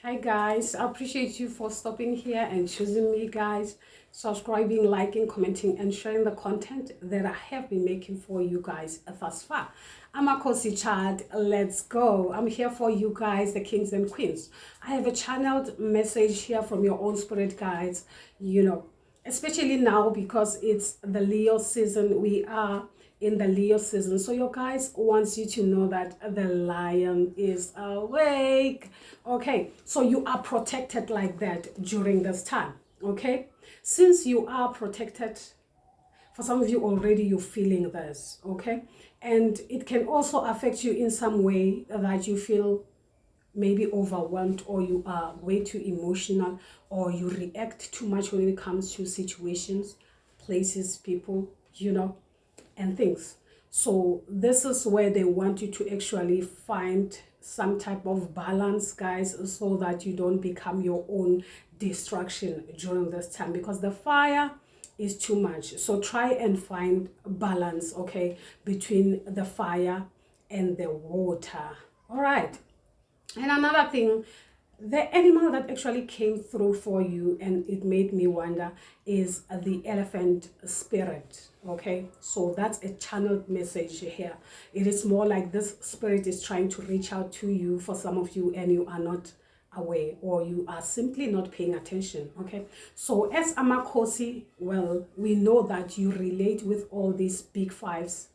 Hi guys, I appreciate you for stopping here and choosing me, guys, subscribing, liking, commenting and sharing the content that I have been making for you guys thus far. I'm Amakhosi child. Let's go. I'm here for you guys, the kings and queens. I have a channeled message here from your own spirit guides, especially now because it's the Leo season. We are in the Leo season, so your guys wants you to know that the lion is awake. Okay, so you are protected like that during this time. Okay, since you are protected, for some of you already you're feeling this. Okay, and it can also affect you in some way that you feel maybe overwhelmed, or you are way too emotional, or you react too much when it comes to situations, places, people, and things. So this is where they want you to actually find some type of balance, guys, so that you don't become your own distraction during this time, because the fire is too much. So try and find balance, okay, between the fire and the water. All right. And another thing, the animal that actually came through for you and it made me wonder is the elephant spirit. Okay, so that's a channeled message here. It is more like this spirit is trying to reach out to you, for some of you, and you are not aware, or you are simply not paying attention. Okay, so as Amakhosi, well, we know that you relate with all these big fives,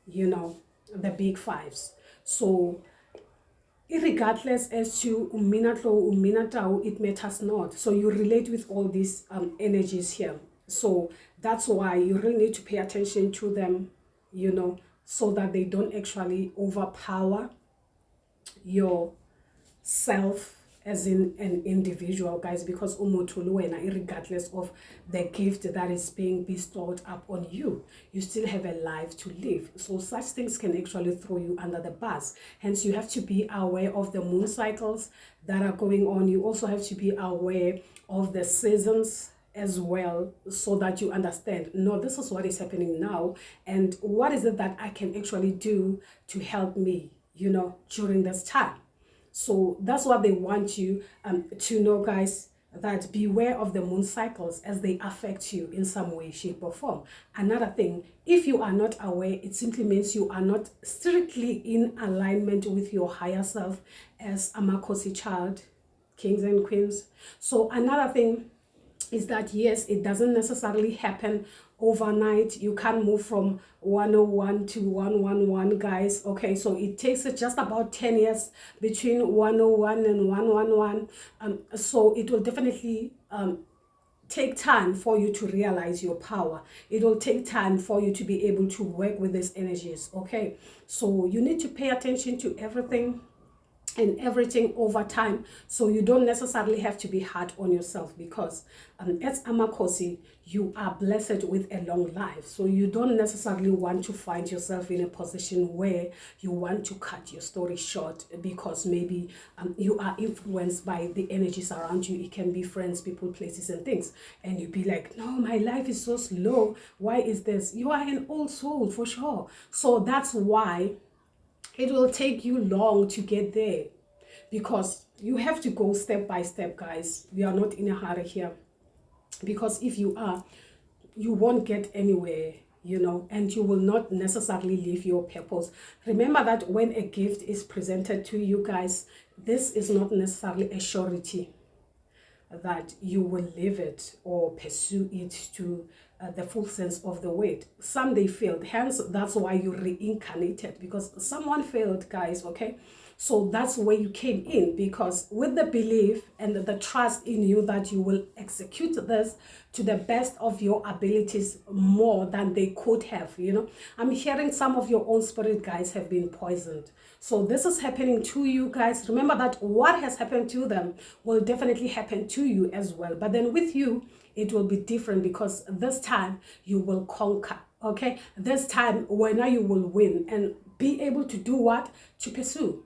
the big fives. So regardless as to uminatlo uminatao, it matters not. So you relate with all these energies here. So that's why you really need to pay attention to them, so that they don't actually overpower your self as in an individual, guys, because regardless of the gift that is being bestowed upon you, you still have a life to live. So such things can actually throw you under the bus. Hence, you have to be aware of the moon cycles that are going on. You also have to be aware of the seasons as well, so that you understand, no, this is what is happening now, and what is it that I can actually do to help me, during this time. So that's what they want you to know, guys, that beware of the moon cycles as they affect you in some way, shape, or form. Another thing, if you are not aware, it simply means you are not strictly in alignment with your higher self as Amakhosi child, kings and queens. So another thing is that, yes, it doesn't necessarily happen overnight. You can't move from 101 to 111, guys. Okay, so it takes just about 10 years between 101 and 111. So it will definitely take time for you to realize your power. It will take time for you to be able to work with these energies. Okay, so you need to pay attention to everything and everything over time, so you don't necessarily have to be hard on yourself, because as Amakhosi, you are blessed with a long life. So you don't necessarily want to find yourself in a position where you want to cut your story short, because maybe you are influenced by the energies around you. It can be friends, people, places and things, and you be like, no, my life is so slow, why is this? You are an old soul for sure. So that's why it will take you long to get there, because you have to go step by step, guys. We are not in a hurry here, because if you are, you won't get anywhere, and you will not necessarily live your purpose. Remember that when a gift is presented to you, guys, this is not necessarily a surety that you will live it or pursue it to the full sense of the word. Some they failed, hence that's why you reincarnated, because someone failed, guys. Okay, so that's where you came in, because with the belief and the trust in you that you will execute this to the best of your abilities, more than they could have. I'm hearing some of your own spirit guides have been poisoned. So this is happening to you, guys. Remember that what has happened to them will definitely happen to you as well. But then with you, it will be different, because this time you will conquer. Okay, this time when you will win and be able to do what? To pursue.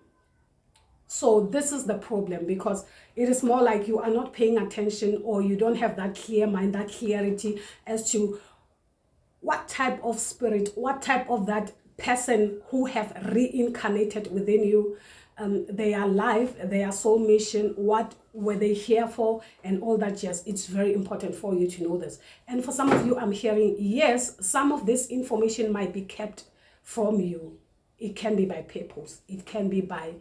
So this is the problem, because it is more like you are not paying attention, or you don't have that clear mind, that clarity as to what type of spirit, what type of that person who have reincarnated within you their life, their soul mission, what were they here for, and all that jazz. It's very important for you to know this. And for some of you, I'm hearing, yes, some of this information might be kept from you. It can be by purpose. It can be by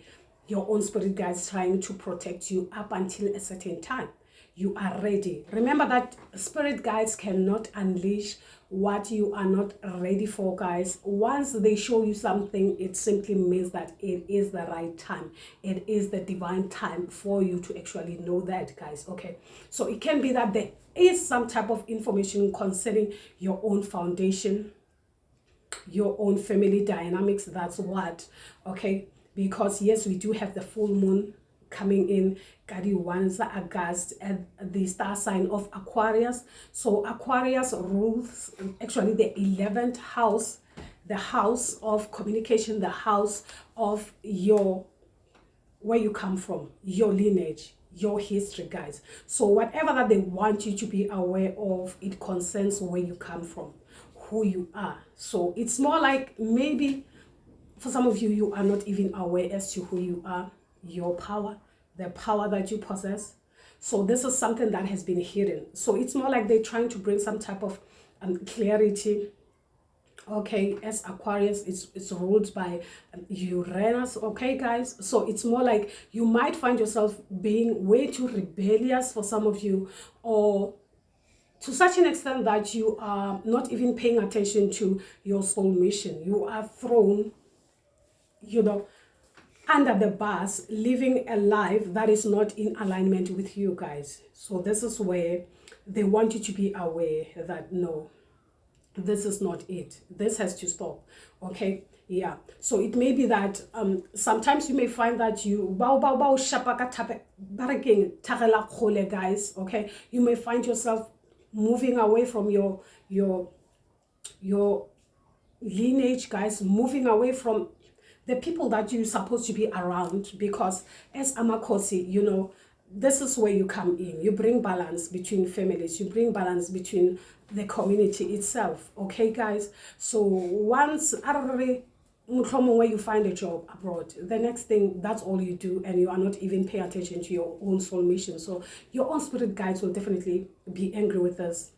your own spirit guides trying to protect you up until a certain time. You are ready. Remember that spirit guides cannot unleash what you are not ready for, guys. Once they show you something, it simply means that it is the right time. It is the divine time for you to actually know that, guys. Okay, so it can be that there is some type of information concerning your own foundation, your own family dynamics. That's what, okay, because yes, we do have the full moon coming in Kadi 1 August at the star sign of Aquarius. So Aquarius rules actually the 11th house, the house of communication, the house of your, where you come from, your lineage, your history, guys. So whatever that they want you to be aware of, it concerns where you come from, who you are. So it's more like, maybe for some of you, you are not even aware as to who you are, your power, the power that you possess. So this is something that has been hidden. So it's more like they're trying to bring some type of clarity. Okay, as Aquarius, it's ruled by Uranus. Okay, guys, so it's more like you might find yourself being way too rebellious for some of you, or to such an extent that you are not even paying attention to your soul mission. You are thrown, you know, under the bus, living a life that is not in alignment with you, guys. So this is where they want you to be aware that no, this is not it. This has to stop. Okay, yeah. So it may be that sometimes you may find that you guys. Okay, you may find yourself moving away from your lineage, guys, moving away from the people that you're supposed to be around, because as Amakhosi, you know, this is where you come in. You bring balance between families. You bring balance between the community itself. Okay, guys? So once where you find a job abroad, the next thing, that's all you do, and you are not even paying attention to your own soul mission. So your own spirit guides will definitely be angry with us,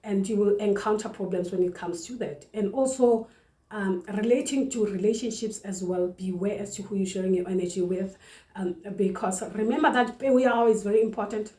and you will encounter problems when it comes to that. And also, relating to relationships as well, beware as to who you're sharing your energy with, because remember that we are is very important.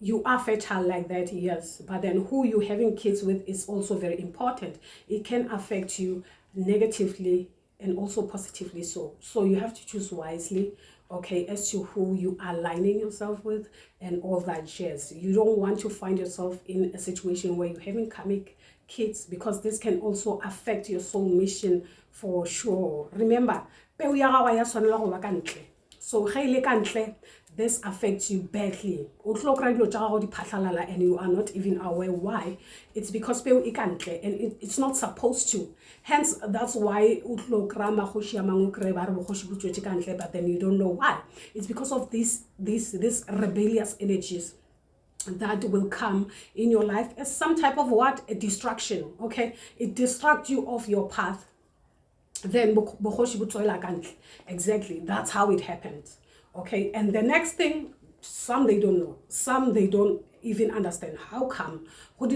You are fertile like that, yes, but then who you having kids with is also very important. It can affect you negatively and also positively. So you have to choose wisely, okay, as to who you are aligning yourself with and all that jazz. You don't want to find yourself in a situation where you're having karmic kids, because this can also affect your soul mission for sure. Remember, so this affects you badly, and you are not even aware why. It's because and it's not supposed to. Hence, that's why but then you don't know why. It's because of these rebellious energies that will come in your life as some type of what? A distraction. Okay, it distracts you off your path. Then exactly, that's how it happens. Okay, and the next thing, some they don't know, some they don't even understand. How come? What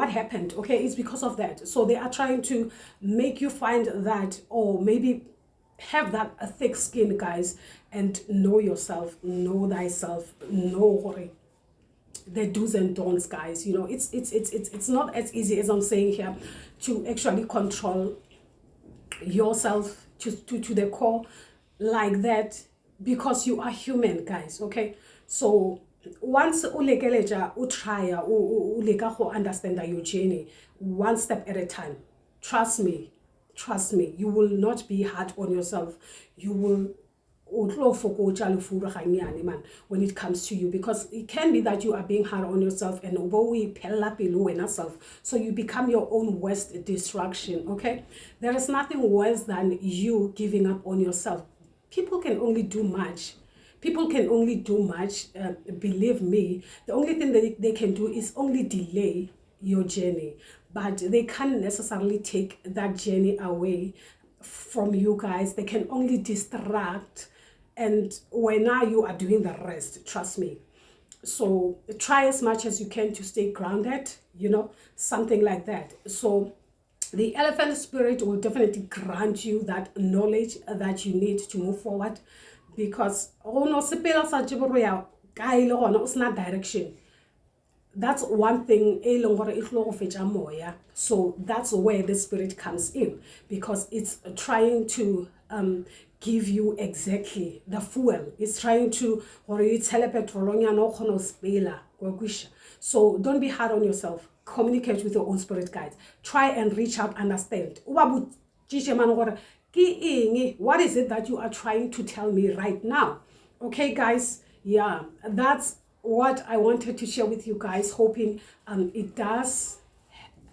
happened? Okay, it's because of that. So they are trying to make you find that, or maybe have that a thick skin, guys, and know yourself, know thyself, know the do's and don'ts, guys. You know, it's not as easy as I'm saying here to actually control yourself to the core like that, because you are human, guys. Okay, so once try understand your journey one step at a time. Trust me, you will not be hard on yourself. You will when it comes to you, because it can be that you are being hard on yourself, and so you become your own worst distraction. Okay, there is nothing worse than you giving up on yourself. People can only do much. Believe me, the only thing that they can do is only delay your journey, but they can't necessarily take that journey away from you guys. They can only distract, and when now you are doing the rest, trust me. So try as much as you can to stay grounded, you know, something like that. So the elephant spirit will definitely grant you that knowledge that you need to move forward, because direction. That's one thing. So that's where the spirit comes in, because it's trying to give you exactly the fuel. It's trying to, or it's so don't be hard on yourself. Communicate with your own spirit guides. Try and reach out, understand. What is it that you are trying to tell me right now? Okay, guys, yeah, that's what I wanted to share with you guys, hoping it does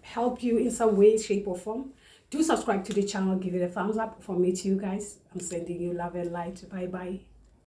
help you in some way, shape, or form. Do subscribe to the channel, give it a thumbs up. From me to you guys, I'm sending you love and light. Bye bye.